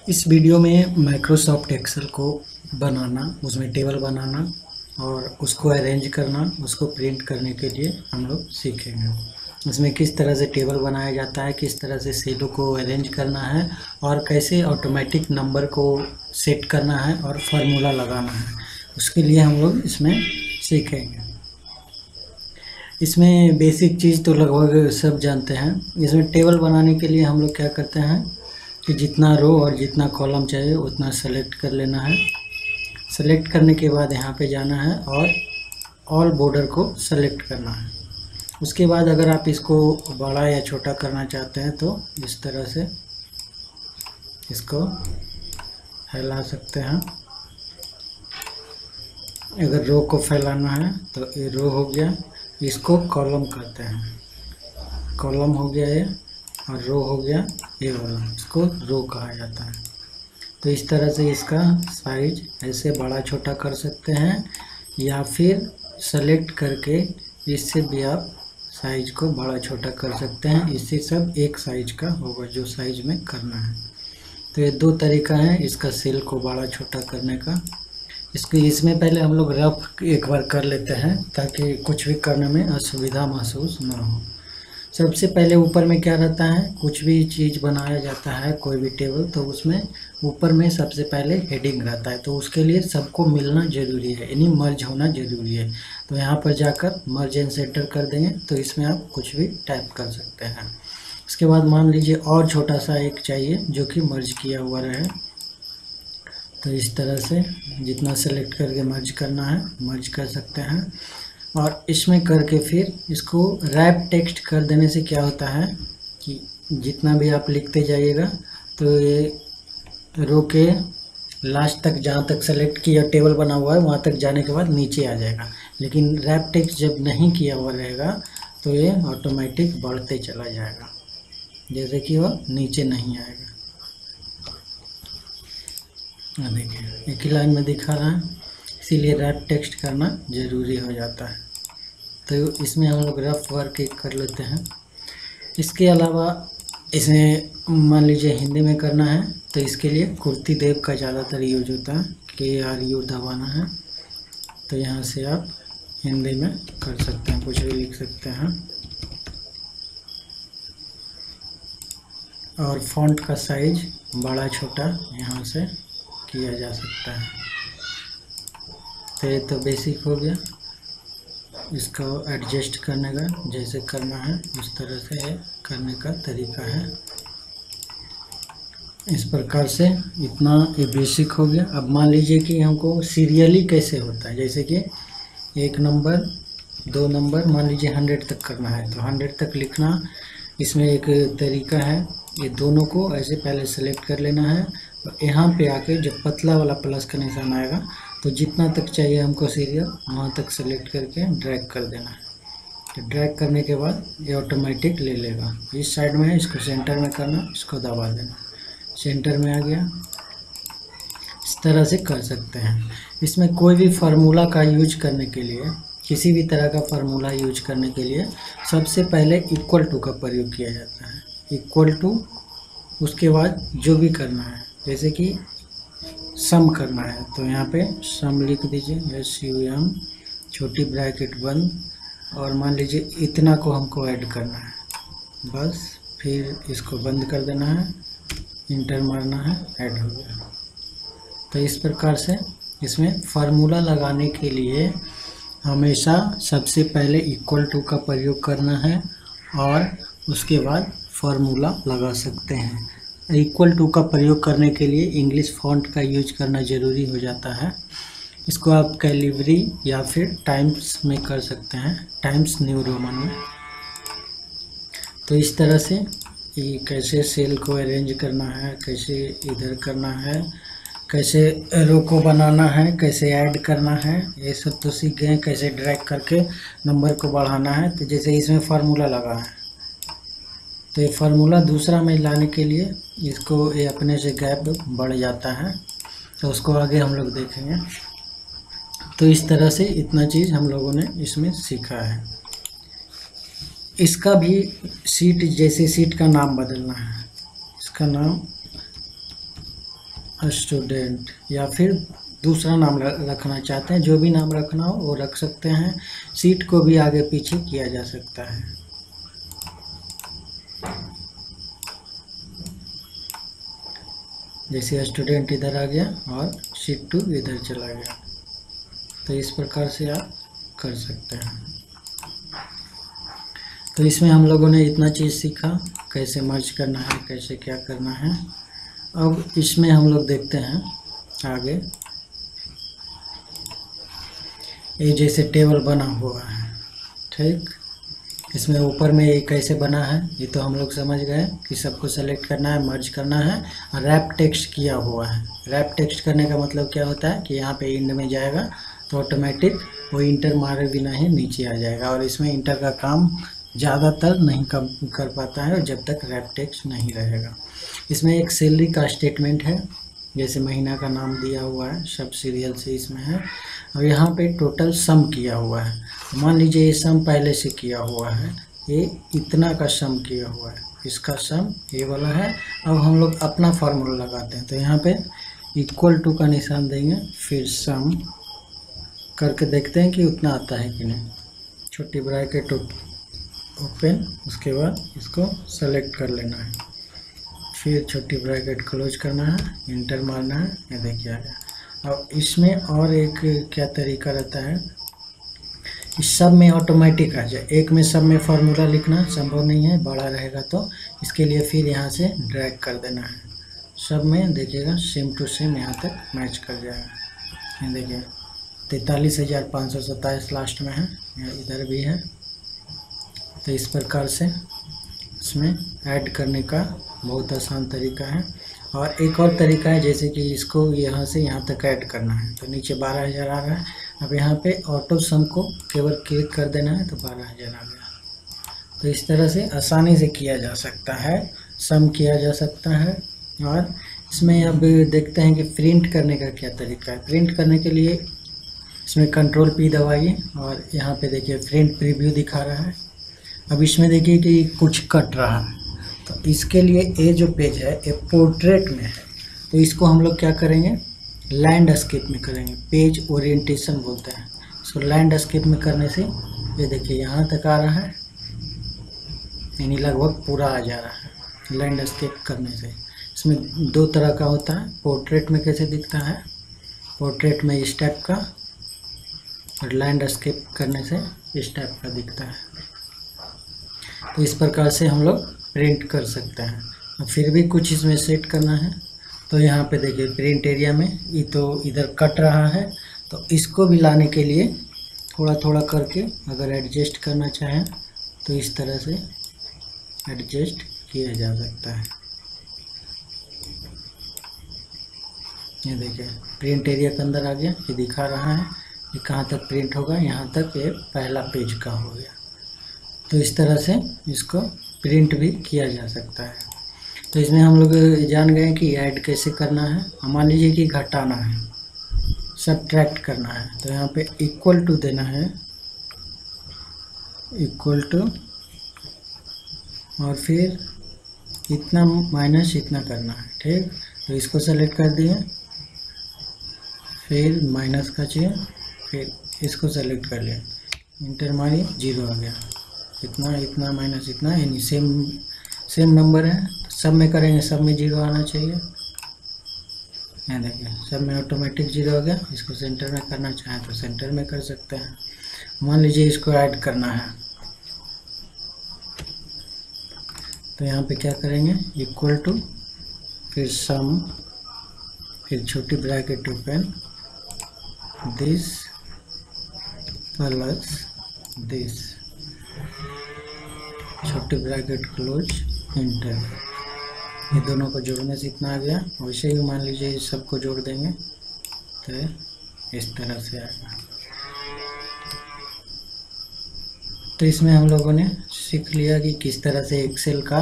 इस वीडियो में Microsoft Excel को बनाना, उसमें टेबल बनाना और उसको अरेंज करना, उसको प्रिंट करने के लिए हम लोग सीखेंगे। उसमें किस तरह से टेबल बनाया जाता है, किस तरह से सेलों को अरेंज करना है और कैसे ऑटोमेटिक नंबर को सेट करना है और फार्मूला लगाना है, उसके लिए हम लोग इसमें सीखेंगे। इसमें बेसिक चीज़ तो लगभग सब जानते हैं। इसमें टेबल बनाने के लिए हम लोग क्या करते हैं कि जितना रो और जितना कॉलम चाहिए उतना सेलेक्ट कर लेना है। सेलेक्ट करने के बाद यहाँ पे जाना है और ऑल बॉर्डर को सेलेक्ट करना है। उसके बाद अगर आप इसको बड़ा या छोटा करना चाहते हैं तो इस तरह से इसको फैला सकते हैं। अगर रो को फैलाना है तो ये रो हो गया, इसको कॉलम कहते हैं, कॉलम हो गया ये, और रो हो गया ये वाला, इसको रो कहा जाता है। तो इस तरह से इसका साइज ऐसे बड़ा छोटा कर सकते हैं या फिर सेलेक्ट करके इससे भी आप साइज को बड़ा छोटा कर सकते हैं। इससे सब एक साइज का होगा जो साइज में करना है। तो ये दो तरीका है इसका सेल को बड़ा छोटा करने का। इसमें पहले हम लोग रफ एक बार कर लेते हैं ताकि कुछ भी करने में असुविधा महसूस ना हो। सबसे पहले ऊपर में क्या रहता है, कुछ भी चीज़ बनाया जाता है, कोई भी टेबल, तो उसमें ऊपर में सबसे पहले हेडिंग रहता है। तो उसके लिए सबको मिलना ज़रूरी है, यानी मर्ज होना ज़रूरी है। तो यहाँ पर जाकर मर्ज एंड सेंटर कर देंगे तो इसमें आप कुछ भी टाइप कर सकते हैं। उसके बाद मान लीजिए और छोटा सा एक चाहिए जो कि मर्ज किया हुआ रहे, तो इस तरह से जितना सेलेक्ट करके मर्ज करना है मर्ज कर सकते हैं। और इसमें करके फिर इसको रैप टेक्स्ट कर देने से क्या होता है कि जितना भी आप लिखते जाइएगा तो ये रो के लास्ट तक जहाँ तक सेलेक्ट किया टेबल बना हुआ है वहाँ तक जाने के बाद नीचे आ जाएगा। लेकिन रैप टेक्स्ट जब नहीं किया हुआ रहेगा तो ये ऑटोमेटिक बढ़ते चला जाएगा, जैसे कि वह नीचे नहीं आएगा। देखिए एक ही लाइन में दिखा रहा है, इसीलिए रैप टेक्स्ट करना ज़रूरी हो जाता है। तो इसमें हम लोग रफ वर्क कर लेते हैं। इसके अलावा इसमें मान लीजिए हिंदी में करना है तो इसके लिए कुर्ती देव का ज़्यादातर यूज होता है, KRU दबाना है। तो यहाँ से आप हिंदी में कर सकते हैं, कुछ भी लिख सकते हैं। और फॉन्ट का साइज बड़ा छोटा यहाँ से किया जा सकता है। तो ये तो बेसिक हो गया। इसको एडजस्ट करने का जैसे करना है उस तरह से ये करने का तरीका है। इस प्रकार से इतना ये बेसिक हो गया। अब मान लीजिए कि हमको सीरियली कैसे होता है, जैसे कि 1 नंबर 2 नंबर मान लीजिए 100 तक करना है तो 100 तक लिखना। इसमें एक तरीका है, ये दोनों को ऐसे पहले सेलेक्ट कर लेना है और यहाँ पे आके जब पतला वाला प्लस का निशान आएगा तो जितना तक चाहिए हमको सीरियल वहाँ तक सेलेक्ट करके ड्रैग कर देना है। तो ड्रैग करने के बाद ये ऑटोमेटिक ले लेगा। इस साइड में है, इसको सेंटर में करना, इसको दबा देना, सेंटर में आ गया। इस तरह से कर सकते हैं। इसमें कोई भी फार्मूला का यूज करने के लिए, किसी भी तरह का फार्मूला यूज करने के लिए सबसे पहले इक्वल टू का प्रयोग किया जाता है। इक्वल टू, उसके बाद जो भी करना है, जैसे कि सम करना है तो यहाँ पे सम लिख दीजिए, SUM छोटी ब्रैकेट बंद, और मान लीजिए इतना को हमको ऐड करना है, बस फिर इसको बंद कर देना है, इंटर मारना है, ऐड हो गया। तो इस प्रकार से इसमें फार्मूला लगाने के लिए हमेशा सबसे पहले इक्वल टू का प्रयोग करना है और उसके बाद फार्मूला लगा सकते हैं। इक्वल टू का प्रयोग करने के लिए इंग्लिश फॉन्ट का यूज करना ज़रूरी हो जाता है। इसको आप कैलिबरी या फिर टाइम्स में कर सकते हैं, टाइम्स न्यू रोमन में। तो इस तरह से ये कैसे सेल को अरेंज करना है, कैसे इधर करना है, कैसे रो को बनाना है, कैसे ऐड करना है, ये सब तो सीख गए। कैसे ड्रैग करके नंबर को बढ़ाना है। तो जैसे इसमें फार्मूला लगा है तो ये फार्मूला दूसरा में लाने के लिए इसको ये अपने से गैप बढ़ जाता है, तो उसको आगे हम लोग देखेंगे। तो इस तरह से इतना चीज़ हम लोगों ने इसमें सीखा है। इसका भी सीट, जैसे सीट का नाम बदलना है, इसका नाम स्टूडेंट, या फिर दूसरा नाम रखना चाहते हैं, जो भी नाम रखना हो वो रख सकते हैं। सीट को भी आगे पीछे किया जा सकता है। जैसे स्टूडेंट इधर आ गया और सीट 2 इधर चला गया, तो इस प्रकार से आप कर सकते हैं। तो इसमें हम लोगों ने इतना चीज़ सीखा, कैसे मर्ज करना है, कैसे क्या करना है। अब इसमें हम लोग देखते हैं आगे, ये जैसे टेबल बना हुआ है, ठीक। इसमें ऊपर में ये कैसे बना है ये तो हम लोग समझ गए कि सबको सेलेक्ट करना है, मर्ज करना है, और रैप टेक्स्ट किया हुआ है। रैप टेक्स्ट करने का मतलब क्या होता है कि यहाँ पे इंड में जाएगा तो ऑटोमेटिक वो इंटर मारे बिना ही नीचे आ जाएगा, और इसमें इंटर का काम ज़्यादातर नहीं कर पाता है जब तक रैप टेक्स्ट नहीं रहेगा। इसमें एक सैलरी का स्टेटमेंट है, जैसे महीना का नाम दिया हुआ है, सब सीरियल से इसमें है। और यहाँ पे टोटल सम किया हुआ है। मान लीजिए ये सम पहले से किया हुआ है, ये इतना का सम किया हुआ है, इसका सम ये वाला है। अब हम लोग अपना फार्मूला लगाते हैं, तो यहाँ पे इक्वल टू का निशान देंगे, फिर सम करके देखते हैं कि उतना आता है कि नहीं। छोटी ब्रैकेट ओपन, उसके बाद इसको सेलेक्ट कर लेना है, फिर छोटी ब्रैकेट क्लोज करना है, इंटर मारना है, ये देखिए आ गया। अब इसमें और एक क्या तरीका रहता है, इस सब में ऑटोमेटिक आ जाए। एक में सब में फार्मूला लिखना संभव नहीं है, बड़ा रहेगा तो इसके लिए फिर यहाँ से ड्रैग कर देना है। सब में देखिएगा सेम टू सेम यहाँ तक मैच कर जाएगा। ये देखिए 43,527 लास्ट में है, इधर भी है। तो इस प्रकार से इसमें ऐड करने का बहुत आसान तरीका है। और एक और तरीका है, जैसे कि इसको यहाँ से यहाँ तक ऐड करना है, तो नीचे 12,000 आ रहा है। अब यहाँ पे ऑटो सम को केवल क्लिक कर देना है तो 12,000 आ गया। तो इस तरह से आसानी से किया जा सकता है, सम किया जा सकता है। और इसमें अब देखते हैं कि प्रिंट करने का क्या तरीका है। प्रिंट करने के लिए इसमें कंट्रोल P दबाइए, और यहाँ पे देखिए प्रिंट प्रीव्यू दिखा रहा है। अब इसमें देखिए कि कुछ कट रहा है, तो इसके लिए ये जो पेज है ये पोर्ट्रेट में है, तो इसको हम लोग क्या करेंगे, लैंडस्केप में करेंगे। पेज ओरिएंटेशन बोलते हैं इसको। लैंडस्केप में करने से ये देखिए यहाँ तक आ रहा है, यानी लगभग पूरा आ जा रहा है लैंडस्केप करने से। इसमें दो तरह का होता है, पोर्ट्रेट में कैसे दिखता है, पोर्ट्रेट में इस टाइप का, और लैंडस्केप करने से इस टाइप का दिखता है। तो इस प्रकार से हम लोग प्रिंट कर सकते हैं। फिर भी कुछ इसमें सेट करना है, तो यहाँ पे देखिए प्रिंट एरिया में ये तो इधर कट रहा है, तो इसको भी लाने के लिए थोड़ा थोड़ा करके अगर एडजस्ट करना चाहें तो इस तरह से एडजस्ट किया जा सकता है। ये देखिए प्रिंट एरिया के अंदर आ गया, ये दिखा रहा है कि कहाँ तक प्रिंट होगा, यहाँ तक ये पहला पेज का हो गया। तो इस तरह से इसको प्रिंट भी किया जा सकता है। तो इसमें हम लोग जान गए कि ऐड कैसे करना है। मान लीजिए कि घटाना है, सब्ट्रैक्ट करना है, तो यहाँ पे इक्वल टू देना है, इक्वल टू, और फिर इतना माइनस इतना करना है, ठीक। तो इसको सेलेक्ट कर दिए, फिर माइनस का चाहिए, फिर इसको सेलेक्ट कर लिया, इंटर मारिए, 0 आ गया। इतना इतना माइनस इतना, यानी सेम नंबर है। तो सब में करेंगे, सब में 0 आना चाहिए। यहाँ देखिए सब में ऑटोमेटिक 0 हो गया। इसको सेंटर में करना चाहें तो सेंटर में कर सकते हैं। मान लीजिए इसको ऐड करना है, तो यहाँ पे क्या करेंगे, इक्वल टू, फिर सम, फिर छोटी bracket open, this plus this, छोटी ब्रैकेट क्लोज, इंटर। ये दोनों को जोड़ने से इतना आ गया। वैसे ही मान लीजिए इस सबको जोड़ देंगे तो इस तरह से आएगा। तो इसमें हम लोगों ने सीख लिया कि किस तरह से एक्सेल का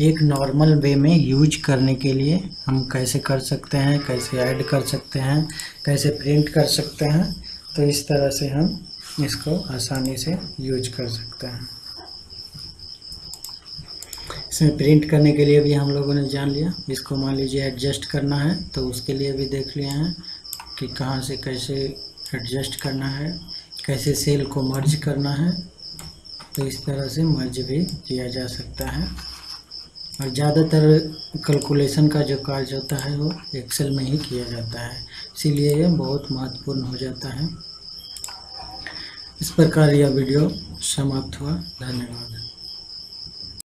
एक नॉर्मल वे में यूज करने के लिए हम कैसे कर सकते हैं, कैसे ऐड कर सकते हैं, कैसे प्रिंट कर सकते हैं। तो इस तरह से हम इसको आसानी से यूज कर सकते हैं। इसमें प्रिंट करने के लिए भी हम लोगों ने जान लिया। इसको मान लीजिए एडजस्ट करना है तो उसके लिए भी देख लिया है कि कहाँ से कैसे एडजस्ट करना है, कैसे सेल को मर्ज करना है। तो इस तरह से मर्ज भी किया जा सकता है। और ज़्यादातर कैलकुलेशन का जो कार्य होता है वो एक्सेल में ही किया जाता है, इसीलिए यह बहुत महत्वपूर्ण हो जाता है। इस प्रकार यह वीडियो समाप्त हुआ। धन्यवाद।